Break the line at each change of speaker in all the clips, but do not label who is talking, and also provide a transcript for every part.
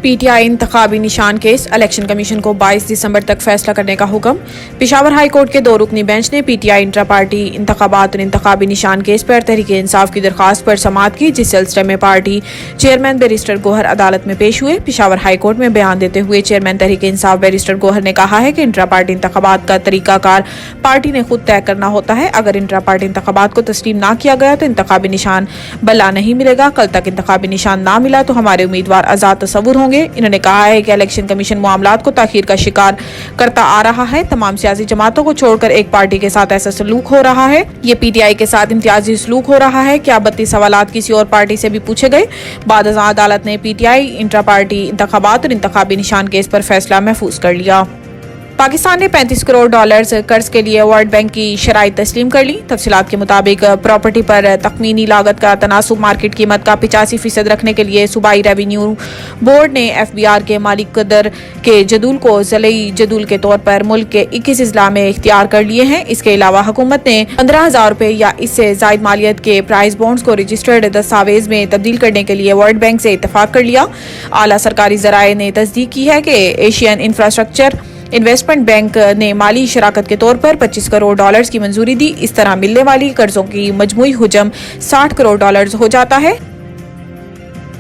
PTI इंतखाबी निशान case, election commission को 22 दिसंबर तक फैसला करने का हुक्म। पेशावर हाई कोर्ट के 2 रुकनी बेंच ने पीटीआई इंट्रा पार्टी इंतखाबात और इंतखाबी निशान केस पर तहरीके इंसाफ की दरखास्त पर समाअत की, जिस सिलसिले में पार्टी चेयरमैन बैरिस्टर गोहर अदालत में पेश हुए। पेशावर हाई कोर्ट में बयान देते हुए चेयरमैन तहरीके इंसाफ बैरिस्टर गोहर ने कहा है कि इंट्रा पार्टी इंतखाबात का तरीकाकार पार्टी ने खुद तय करना होता है। अगर इंट्रा पार्टी इंतखाबात को तस्लीम न किया गया तो इंतखाबी निशान बल्ला नहीं मिलेगा। कल तक इंतखाबी निशान ना मिला तो हमारे उम्मीदवार आजाद तस्वुर होंगे। इन्होंने कहा है कि इलेक्शन कमीशन मामलात को ताखीर का शिकार करता आ रहा है। तमाम सियासी जमातों को छोड़कर एक पार्टी के साथ ऐसा सलूक हो रहा है। ये पीटीआई के साथ इम्तियाजी सलूक हो रहा है। क्या 32 सवालात किसी और पार्टी से भी पूछे गए? बाद अदालत ने पीटीआई इंट्रा पार्टी इंतखाबात और इंतखाबी निशान केस पर फैसला महफूज कर लिया। पाकिस्तान ने $35 करोड़ कर्ज के लिए वर्ल्ड बैंक की शराइत तस्लीम कर ली। तफसीलात के मुताबिक प्रॉपर्टी पर तखमीनी लागत का तनासुब मार्केट कीमत का 85% रखने के लिए सूबाई रेवेन्यू बोर्ड ने FBR के मालिक कदर के जदूल को ज़िलई जदूल के तौर पर मुल्क के 21 अजला में इख्तियार कर लिए हैं। इसके अलावा हुकूमत ने 15,000 रुपये या इससे जायद मालियत के प्राइस बॉन्ड्स को रजिस्टर्ड दस्तावेज में तब्दील करने के लिए वर्ल्ड बैंक से इत्तफाक कर लिया। आला सरकारी जराये ने तस्दीक की है कि एशियन इंफ्रास्ट्रक्चर इन्वेस्टमेंट बैंक ने माली शराकत के तौर पर $25 करोड़ की मंजूरी दी। इस तरह मिलने वाली कर्जों की मजमूई हुजम $60 करोड़ हो जाता है।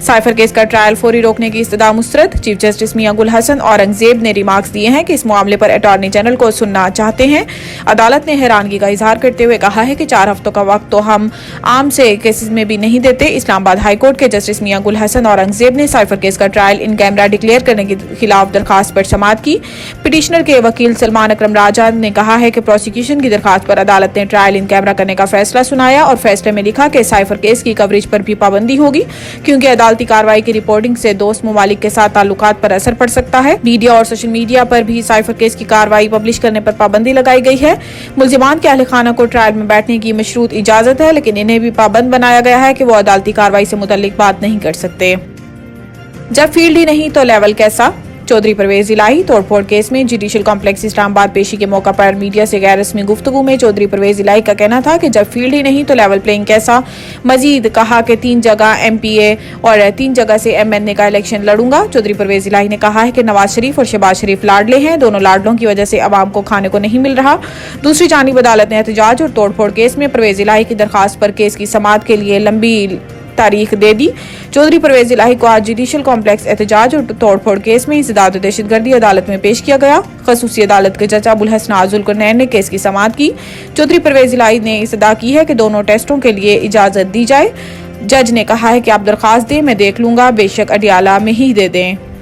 साइफर केस का ट्रायल फौरी रोकने की इस्तदा मुस्तरद। चीफ जस्टिस मियां गुल हसन औरंगजेब ने रिमार्क्स दिए हैं कि इस मामले पर अटॉर्नी जनरल को सुनना चाहते हैं। अदालत ने हैरानगी का इजहार करते हुए कहा है कि 4 हफ्तों का वक्त तो हम आम से केसेस में भी नहीं देते। इस्लामाबाद हाई कोर्ट के जस्टिस मियां गुल हसन औरंगजेब ने साइफर केस का ट्रायल इन कैमरा डिक्लेयर करने के खिलाफ दरखास्त पर समाअत की। पिटिशनर के वकील सलमान अकरम राजा ने कहा है कि प्रोसिक्यूशन की दरखास्त पर अदालत ने ट्रायल इन कैमरा करने का फैसला सुनाया और फैसले में लिखा कि साइफर केस की कवरेज पर भी पाबंदी होगी, क्योंकि अदालती कार्रवाई की रिपोर्टिंग से दोस्त ममालिक के साथ ताल्लुकात पर असर पड़ सकता है। मीडिया और सोशल मीडिया पर भी साइफर केस की कार्रवाई पब्लिश करने पर पाबंदी लगाई गई है। मुल्जिमान के अहल खाना को ट्रायल में बैठने की मशरूत इजाजत है, लेकिन इन्हें भी पाबंद बनाया गया है कि वो अदालती कार्रवाई से मुतल्लिक बात नहीं कर सकते। जब फील्ड ही नहीं तो लेवल कैसा? चौधरी परवेज इलाही तोड़फोड़ केस में जुडिशल कॉम्प्लेक्स इस्लामाबाद पेशी के मौका पर मीडिया से गैर रस्मी गुफ्तगू में चौधरी परवेज इलाही का कहना था कि जब फील्ड ही नहीं तो लेवल प्लेइंग कैसा। मजीद कहा कि 3 जगह MPA और 3 जगह से MNA का इलेक्शन लड़ूंगा। चौधरी परवेज इलाही ने कहा है कि नवाज शरीफ और शहबाज शरीफ लाडले हैं। दोनों लाडलों की वजह से अवाम को खाने को नहीं मिल रहा। दूसरी जानिब अदालत ने एहतजाज और तोड़फोड़ केस में परवेज इलाही की दरखास्त पर केस की समाअत के लिए लंबी तारीख दे दी। चौधरी परवेज इलाही को आज जुडिशल कॉम्प्लेक्स एहतजाज और तोड़फोड़ केस में इंसदाद दहशतगर्दी अदालत में पेश किया गया। खसूसी अदालत के जज अबुल हसन आजुल कुरनैन ने केस की समाअत की। चौधरी परवेज इलाही ने इंसदा की है कि दोनों टेस्टों के लिए इजाजत दी जाए। जज ने कहा है कि आप दरखास्त दें, मैं देख लूंगा, बेशक अडियाला में ही दे दें।